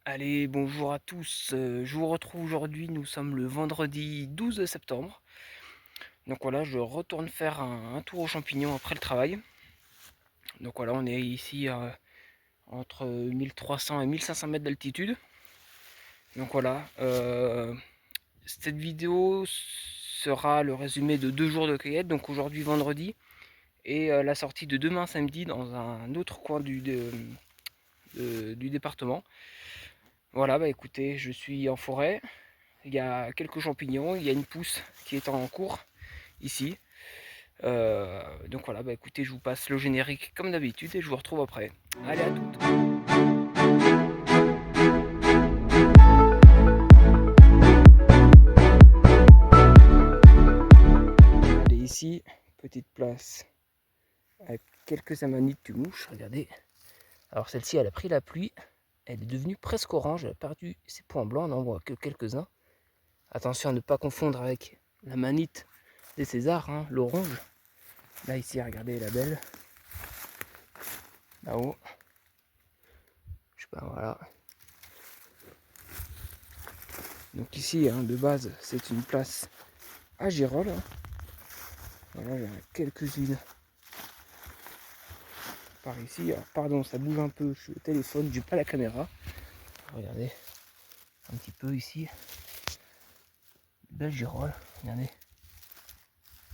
Allez, bonjour à tous. Je vous retrouve aujourd'hui. Nous sommes le vendredi 12 septembre. Donc voilà, je retourne faire un tour aux champignons après le travail. Donc voilà, on est ici entre 1300 et 1500 mètres d'altitude. Donc voilà, cette vidéo sera le résumé de 2 jours de cueillette. Donc aujourd'hui vendredi et la sortie de demain samedi dans un autre coin du département. Voilà, bah écoutez, je suis en forêt. Il y a quelques champignons, il y a une pousse qui est en cours ici. Donc voilà, bah écoutez, je vous passe le générique comme d'habitude et je vous retrouve après. Allez, à toutes. Allez, ici, petite place avec quelques amanites de mouche, regardez. Alors celle-ci, elle a pris la pluie, elle est devenue presque orange, elle a perdu ses points blancs, on n'en voit que quelques-uns. Attention à ne pas confondre avec la manite des Césars, hein, l'orange. Là, ici, regardez la belle. Là-haut. Je sais pas, voilà. Donc ici, hein, de base, c'est une place à girolles. Hein. Voilà, il y en a quelques-unes par ici. Alors, pardon, ça bouge un peu, je suis au téléphone, j'ai pas la caméra. Regardez, un petit peu ici. Belle girole, regardez.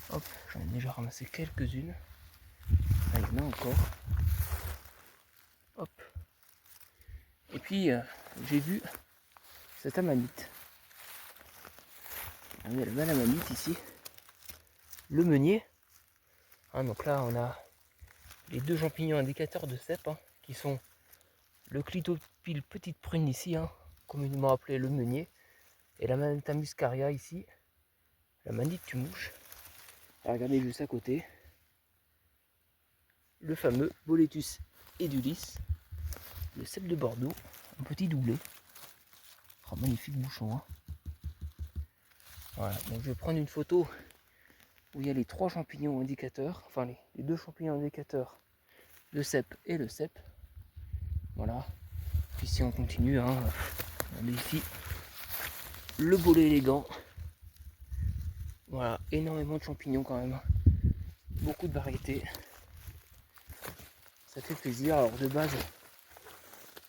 Hop, j'en ai déjà ramassé quelques-unes. Là, il y en a encore. Hop. Et puis, j'ai vu cette amanite. Regardez la belle amanite ici. Le meunier. Hein, donc là, on a les deux champignons indicateurs de cèpe, hein, qui sont le clitopile petite prune ici, hein, communément appelé le meunier, et la Manetta muscaria ici, la manite tu mouche. Et regardez juste à côté, le fameux Boletus edulis, le cèpe de Bordeaux, un petit doublé. Oh, magnifique bouchon. Hein. Voilà, donc je vais prendre une photo où il y a les trois champignons indicateurs, enfin les deux champignons indicateurs, le cèpe et le cèpe. Voilà. Puis si on continue, hein, regardez ici, le bolet élégant. Voilà, énormément de champignons quand même. Beaucoup de variétés. Ça fait plaisir. Alors de base,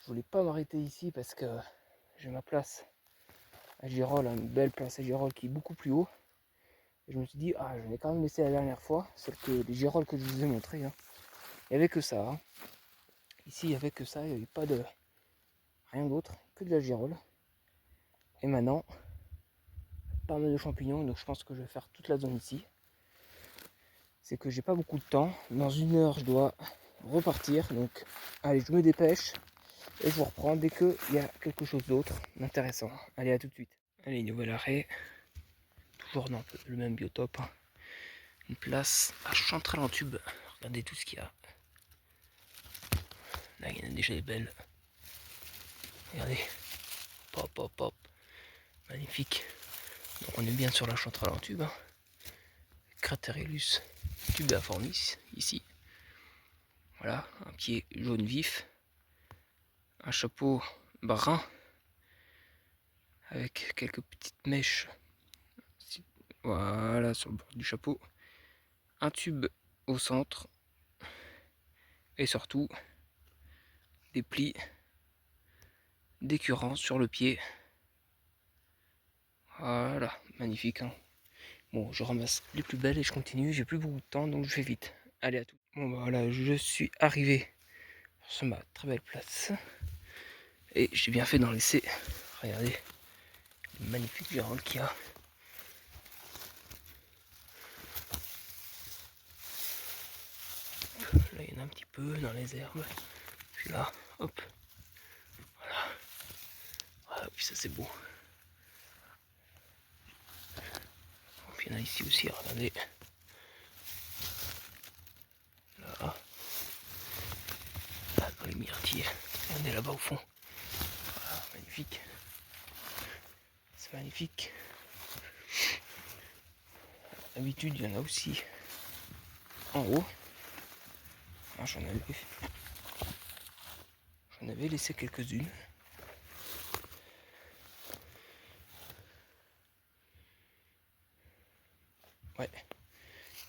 je voulais pas m'arrêter ici parce que j'ai ma place à Girolles, une belle place à Girolles qui est beaucoup plus haut. Et je me suis dit, ah, je l'ai quand même laissé la dernière fois, celle que les Girolles que je vous ai montré. Hein. Il n'y avait que ça. Hein. Ici, il n'y avait que ça, il n'y avait pas de rien d'autre, que de la Girole. Et maintenant, pas mal de champignons, donc je pense que je vais faire toute la zone ici. C'est que j'ai pas beaucoup de temps. Dans 1 heure, je dois repartir. Donc, allez, je me dépêche. Et je vous reprends dès qu'il y a quelque chose d'autre d'intéressant. Allez, à tout de suite. Allez, nouvel arrêt. Toujours dans le même biotope. Hein. Une place à Chantrel-en-Tube. Regardez tout ce qu'il y a. Là, il y en a déjà des belles. Regardez. Pop, pop, pop. Magnifique. Donc, on est bien sur la Chantrel-en-Tube. Hein. Craterellus tubiformis, ici. Voilà, un pied jaune vif. Un chapeau brun. Avec quelques petites mèches. Voilà, sur le bord du chapeau. Un tube au centre. Et surtout, des plis d'écurrence sur le pied. Voilà, magnifique. Hein. Bon, je ramasse les plus belles et je continue. J'ai plus beaucoup de temps, donc je fais vite. Allez, à tout. Bon, bah voilà, je suis arrivé sur ma très belle place. Et j'ai bien fait d'en laisser. Regardez, les magnifiques girolles qu'il y a. Là, il y en a un petit peu dans les herbes. Puis là, hop. Voilà. Voilà, puis ça, c'est beau. Puis il y en a ici aussi, regardez. Là. Là, dans les myrtilles. Regardez là-bas au fond. Voilà, magnifique. C'est magnifique. D'habitude, il y en a aussi en haut. Ah, j'en avais laissé quelques-unes.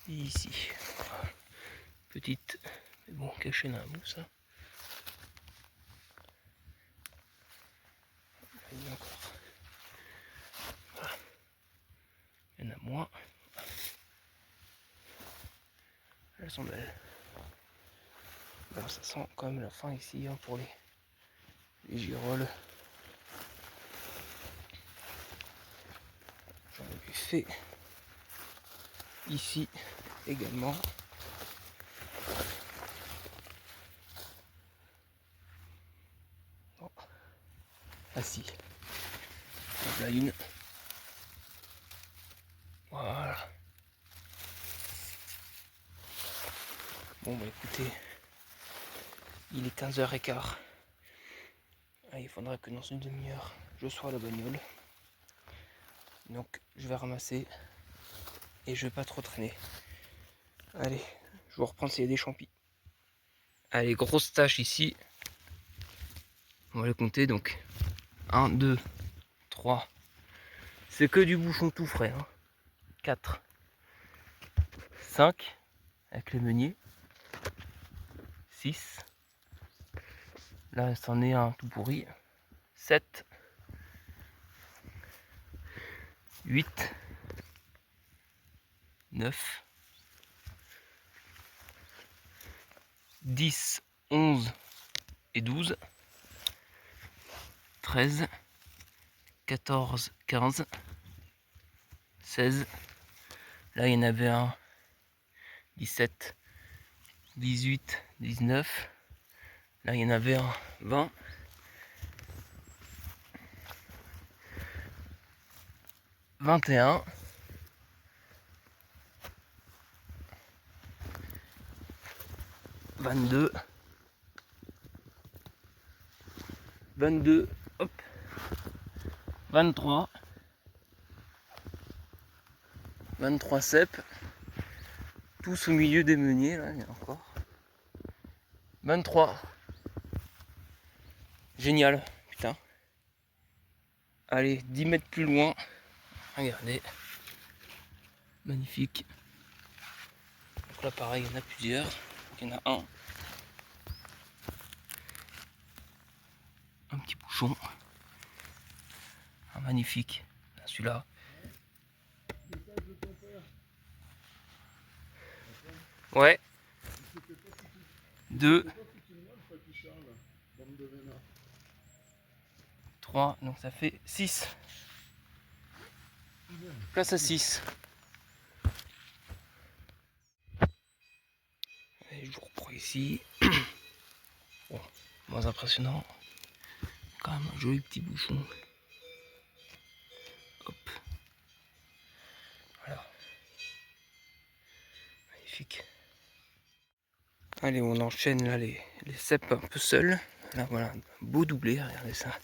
Et ici, voilà. Petite, mais bon, cachée dans la mousse. Hein. Il y en a encore. Voilà. Il y en a moins. Elles sont belles. Alors ça sent quand même la fin ici hein, pour les girolles. J'en ai fait ici également. Oh. Ah si, voilà une. Voilà. Bon bah écoutez, il est 15h15. Ah, il faudra que dans une demi-heure, je sois à la bagnole. Donc je vais ramasser et je vais pas trop traîner. Allez, je vous reprends s'il y a des champis. Allez, grosse tâche ici. On va les compter donc. 1, 2, 3. C'est que du bouchon tout frais. Hein. 4, 5 avec les meuniers. 6. Là, c'en est un tout pourri. 7. 8. 9. 10, 11 et 12. 13. 14, 15. 16. Là, il y en avait un. 17. 18, 19. Là, il y en avait un. 20. 21. 22. 22. Hop. 23. 23 cèpes. Tous au milieu des meuniers, là, il y en a encore. 23. Génial, putain. Allez, 10 mètres plus loin. Regardez. Magnifique. Donc là, pareil, il y en a plusieurs. Il y en a un. Un petit bouchon. Un magnifique. Celui-là. Ouais. 2. 3. Donc ça fait 6. Place à 6. Et je vous reprends ici. Bon, moins impressionnant. Quand même un joli petit bouchon. Hop. Voilà. Magnifique. Allez, on enchaîne là les cèpes un peu seuls. Là voilà, un beau doublé, regardez ça.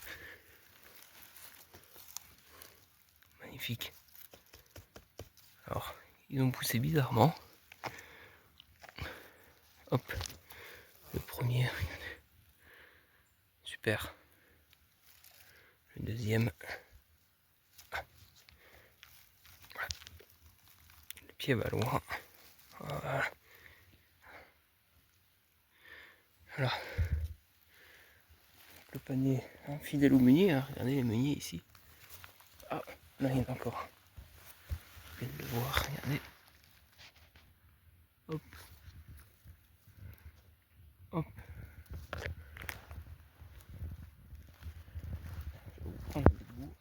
Magnifique. Alors, ils ont poussé bizarrement. Hop. Le premier, regardez. Super. Le deuxième. Le pied va loin. Voilà. Voilà. Le panier infidèle au meunier. Hein. Regardez les meuniers ici. Ah, là il y en a encore. Je viens de le voir, regardez. Hop. Hop. Je vais vous prendre le bout.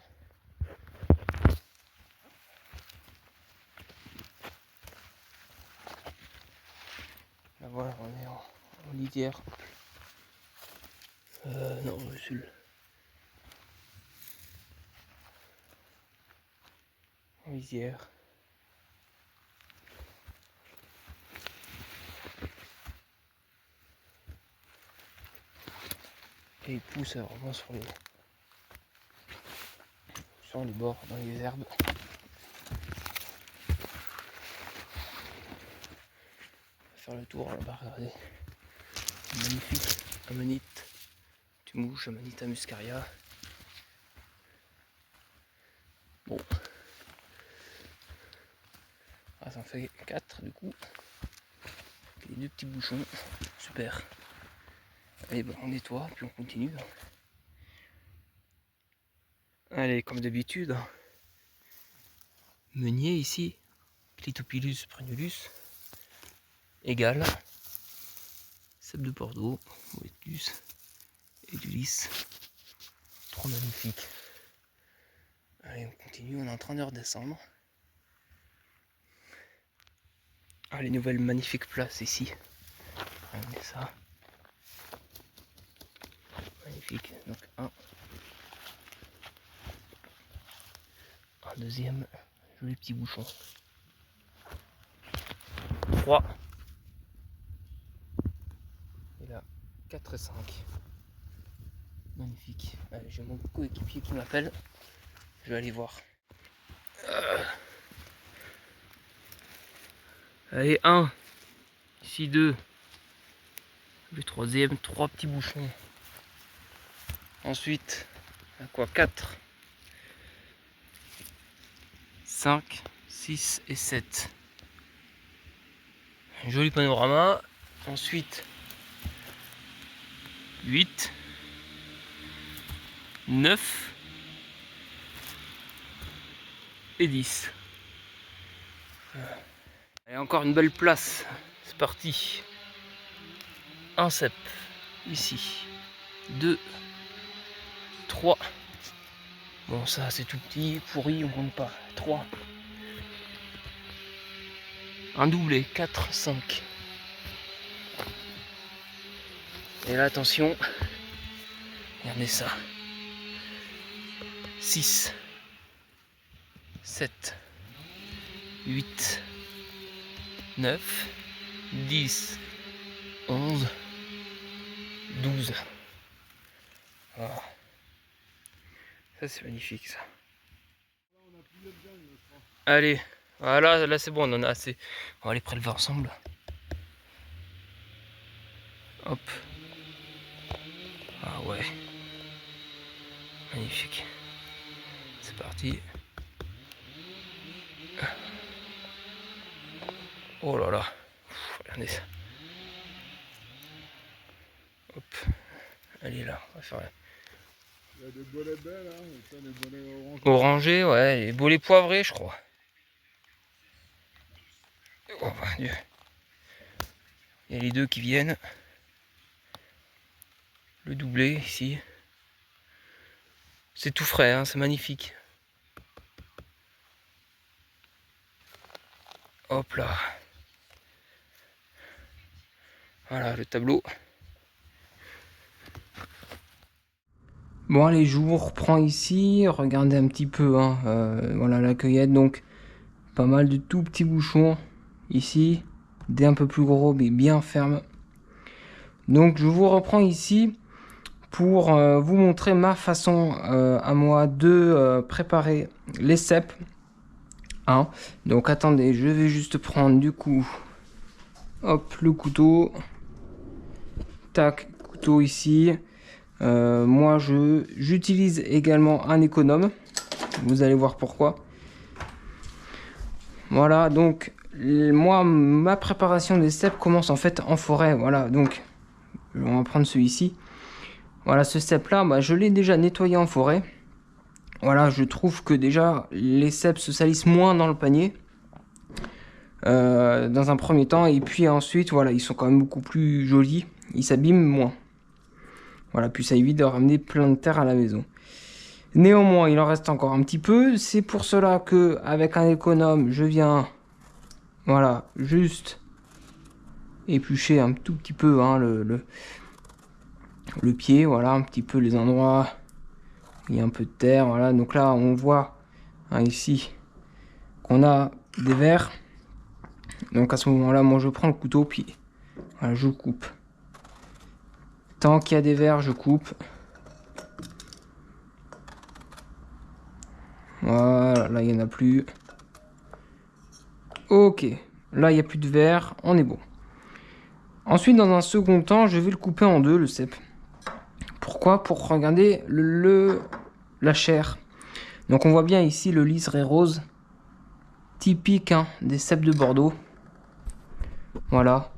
Là voilà, on est en litière. Non, celui-là. En lisière. Et il pousse vraiment sur les bords, dans les herbes. On va faire le tour là-bas, regardez. Magnifique. Amanite. Tumouche, Amanita muscaria. Bon. Ah, ça en fait 4 du coup. Les 2 petits bouchons, super. Allez, bah, on nettoie, puis on continue. Allez, comme d'habitude, meunier ici, Clitopilus prenulus, égal, cèpe de Bordeaux, Boetus et du lys, trop magnifique. Allez, on continue, on est en train de redescendre. Ah, les nouvelles magnifiques places ici. Regardez ça. Magnifique. Donc un deuxième, joli petit bouchon. 3. Et là, 4 et 5. Magnifique. Allez, j'ai mon coéquipier qui m'appelle. Je vais aller voir. Allez, 1. Ici 2. Le troisième, 3 petits bouchons. Ensuite, quoi, 4. 5, 6 et 7. Joli panorama. Ensuite, 8, 9 et 10. Et encore une belle place. C'est parti. Un cep ici. 2, 3. Bon, ça c'est tout petit, pourri, on compte pas. 3. Un doublé, 4, 5. Et là, attention, regardez ça. 6, 7, 8, 9, 10, 11, 12. Voilà. Ça c'est magnifique ça. Allez, voilà, là c'est bon, on en a assez. On va les prélever ensemble. Hop. Ah ouais. Magnifique. C'est parti. Oh là là. Regardez ça. Hop. Elle est là. On va faire. Il y a des bolets belles, hein, et ça, des bolets orangés. Orangé, ouais, et bolets poivrés, je crois. Oh mon Dieu. Il y a les 2 qui viennent. Le doublé ici. C'est tout frais, hein, c'est magnifique. Hop là. Voilà le tableau. Bon allez, je vous reprends ici. Regardez un petit peu, hein, voilà la cueillette. Donc pas mal de tout petits bouchons ici. Des un peu plus gros mais bien fermes. Donc je vous reprends ici pour vous montrer ma façon à moi de préparer les cèpes. Hein. Donc attendez, je vais juste prendre du coup, hop, le couteau. Tac, couteau ici. Moi j'utilise également un économe. Vous allez voir pourquoi. Voilà, donc moi ma préparation des cèpes commence en fait en forêt. Voilà, donc on va prendre celui-ci. Voilà, ce cèpe là, bah, je l'ai déjà nettoyé en forêt. Voilà, je trouve que déjà les cèpes se salissent moins dans le panier dans un premier temps, et puis ensuite voilà, ils sont quand même beaucoup plus jolis, ils s'abîment moins. Voilà, puis ça évite de ramener plein de terre à la maison. Néanmoins, il en reste encore un petit peu. C'est pour cela que avec un économe, je viens, voilà, juste éplucher un tout petit peu, hein, le pied, voilà, un petit peu les endroits où il y a un peu de terre, voilà. Donc là, on voit, hein, ici qu'on a des vers. Donc à ce moment-là, moi je prends le couteau, puis voilà, je coupe. Tant qu'il y a des vers, je coupe. Voilà, là il n'y en a plus. Ok, là il n'y a plus de verre, on est bon. Ensuite, dans un second temps, je vais le couper en deux, le cèpe. Pourquoi? Pour regarder la chair. Donc on voit bien ici le lys rose. typique hein, des cèpes de Bordeaux. Voilà.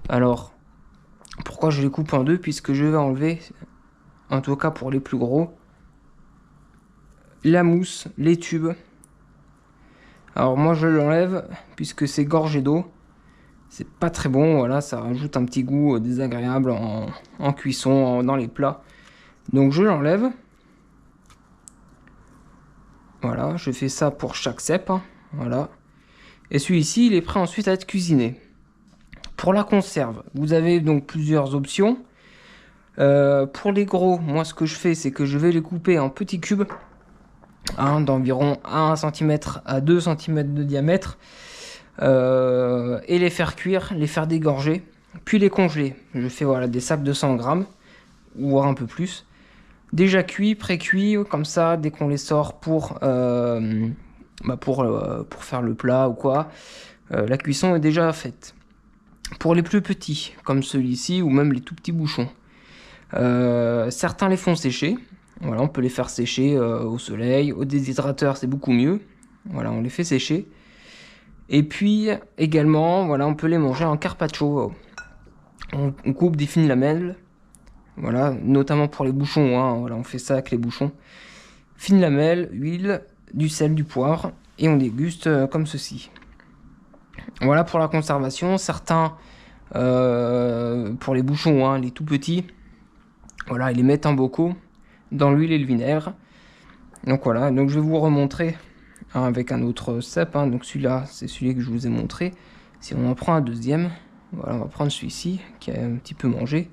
Alors, pourquoi je les coupe en deux? Puisque je vais enlever, en tout cas pour les plus gros, la mousse, les tubes. Alors moi je l'enlève puisque c'est gorgé d'eau. C'est pas très bon, voilà, ça rajoute un petit goût désagréable en cuisson, dans les plats. Donc je l'enlève. Voilà, je fais ça pour chaque cèpe. Hein, voilà. Et celui-ci, il est prêt ensuite à être cuisiné. Pour la conserve, vous avez donc plusieurs options. Pour les gros, moi ce que je fais, c'est que je vais les couper en petits cubes. Hein, d'environ 1 cm à 2 cm de diamètre. Et les faire cuire, les faire dégorger, puis les congeler. Je fais voilà, des sacs de 100 grammes, voire un peu plus. Déjà cuits, pré-cuits, comme ça, dès qu'on les sort pour faire le plat ou quoi, la cuisson est déjà faite. Pour les plus petits, comme celui-ci, ou même les tout petits bouchons, certains les font sécher. Voilà, on peut les faire sécher au soleil, au déshydrateur, c'est beaucoup mieux. Voilà, on les fait sécher. Et puis également, voilà, on peut les manger en carpaccio. On coupe des fines lamelles, voilà, notamment pour les bouchons. Hein, voilà, on fait ça avec les bouchons. Fines lamelles, huile, du sel, du poivre, et on déguste comme ceci. Voilà pour la conservation. Certains, pour les bouchons, hein, les tout petits, voilà, ils les mettent en bocaux dans l'huile et le vinaigre. Donc voilà, donc je vais vous remontrer hein, avec un autre cèpe. Hein, donc celui-là, c'est celui que je vous ai montré. Si on en prend un deuxième, voilà, on va prendre celui-ci qui a un petit peu mangé.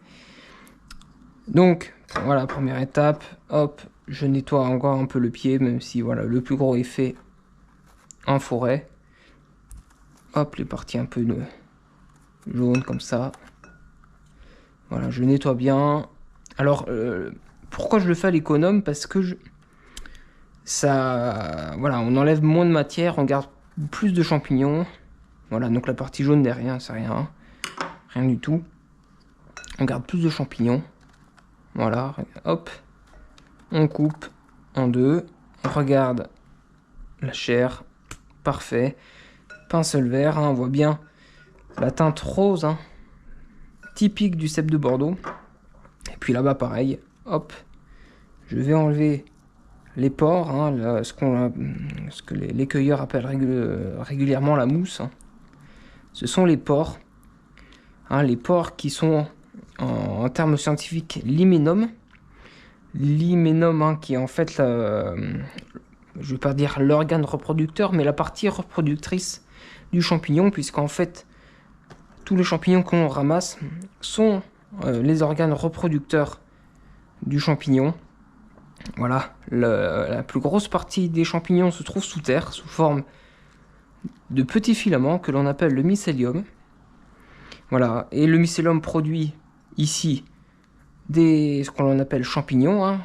Donc voilà, première étape, hop, je nettoie encore un peu le pied, même si voilà, le plus gros est fait en forêt. Hop, les parties un peu jaunes comme ça. Voilà, je nettoie bien. Alors, pourquoi je le fais à l'économe? Parce que ça, voilà, on enlève moins de matière, on garde plus de champignons. Voilà, donc la partie jaune derrière, c'est rien. Rien du tout. On garde plus de champignons. Voilà, hop. On coupe en deux. On regarde la chair. Parfait. Pincel vert, hein, on voit bien la teinte rose, hein, typique du cèpe de Bordeaux. Et puis là-bas, pareil. Hop. Je vais enlever les pores, hein, ce que les cueilleurs appellent régulièrement la mousse. Hein. Ce sont les pores. Hein, les pores qui sont en termes scientifiques l'hyménome. L'hyménome hein, qui est en fait, je ne vais pas dire l'organe reproducteur, mais la partie reproductrice du champignon, puisqu'en fait, tous les champignons qu'on ramasse sont les organes reproducteurs du champignon. Voilà, la plus grosse partie des champignons se trouve sous terre, sous forme de petits filaments que l'on appelle le mycélium. Voilà, et le mycélium produit ici ce qu'on appelle champignons, hein,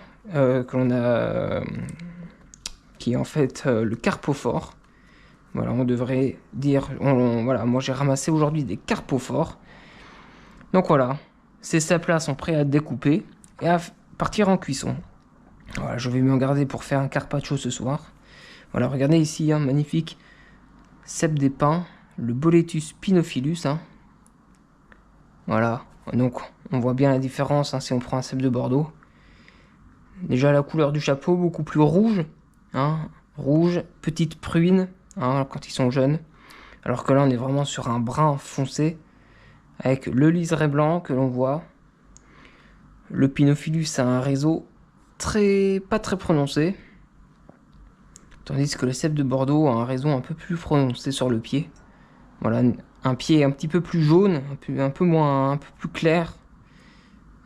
qui est en fait le carpophore. Voilà, on devrait dire, voilà, moi j'ai ramassé aujourd'hui des carpophores. Donc voilà, ces cèpes-là sont prêts à découper et à partir en cuisson. Voilà, je vais m'en garder pour faire un carpaccio ce soir. Voilà, regardez ici, hein, magnifique cèpe des pins, le Boletus pinophilus. Hein. Voilà, donc on voit bien la différence hein, si on prend un cèpe de Bordeaux. Déjà la couleur du chapeau beaucoup plus rouge, hein, rouge, petite pruine hein, quand ils sont jeunes. Alors que là on est vraiment sur un brun foncé avec le liseré blanc que l'on voit. Le pinophilus a un réseau pas très prononcé, tandis que le cèpe de Bordeaux a un réseau un peu plus prononcé sur le pied. Voilà, un pied un petit peu plus jaune, un peu plus clair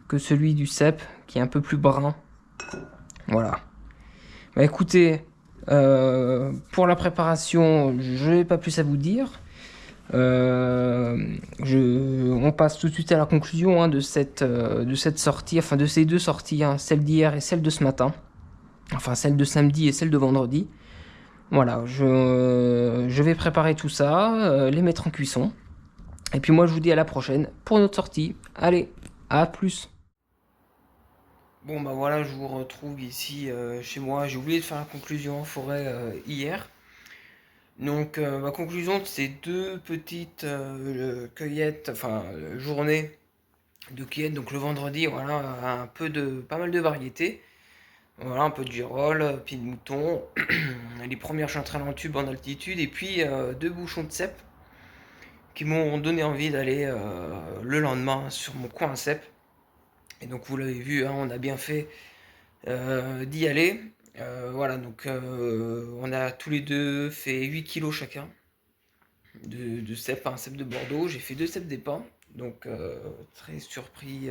que celui du cèpe qui est un peu plus brun. Voilà. Bah écoutez, pour la préparation, je n'ai pas plus à vous dire. On passe tout de suite à la conclusion hein, de cette sortie, enfin de ces deux sorties, hein, celle d'hier et celle de ce matin. Enfin celle de samedi et celle de vendredi. Voilà, je vais préparer tout ça, les mettre en cuisson. Et puis moi je vous dis à la prochaine pour notre sortie. Allez, à plus. Bon bah voilà, je vous retrouve ici chez moi. J'ai oublié de faire la conclusion en forêt hier. Donc ma conclusion de ces deux petites cueillettes, enfin journées de cueillette, donc le vendredi, voilà, pas mal de variétés. Voilà, un peu de girolles, puis de mouton, les premières chanterelles en tube en altitude, et puis deux bouchons de cèpe qui m'ont donné envie d'aller le lendemain sur mon coin à cèpe. Et donc vous l'avez vu, hein, on a bien fait d'y aller. Voilà, donc on a tous les deux fait 8 kilos chacun de cèpe, un cèpe de Bordeaux. J'ai fait deux cèpes d'Épins, donc très surpris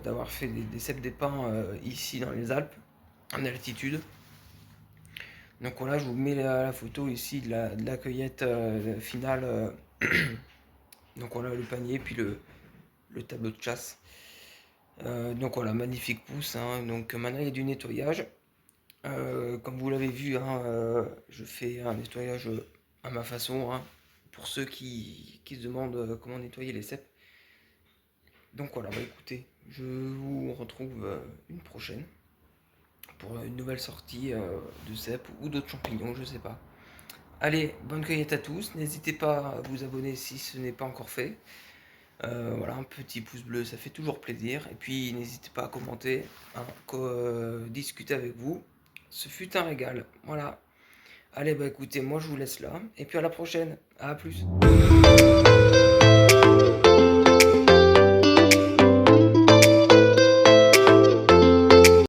d'avoir fait des cèpes d'Épins ici dans les Alpes, en altitude. Donc voilà, je vous mets la photo ici de la cueillette finale. Donc voilà, le panier, puis le tableau de chasse. Donc voilà, magnifique pousse, hein. Donc maintenant il y a du nettoyage. Comme vous l'avez vu, hein, je fais un nettoyage à ma façon, hein, pour ceux qui se demandent comment nettoyer les cèpes. Donc voilà, bah écoutez, je vous retrouve une prochaine pour une nouvelle sortie de cèpes ou d'autres champignons, je sais pas. Allez, bonne cueillette à tous, n'hésitez pas à vous abonner si ce n'est pas encore fait. Voilà, un petit pouce bleu, ça fait toujours plaisir. Et puis n'hésitez pas à commenter, hein, discuter avec vous. Ce fut un régal. Voilà. Allez, bah écoutez, moi je vous laisse là. Et puis à la prochaine. À plus.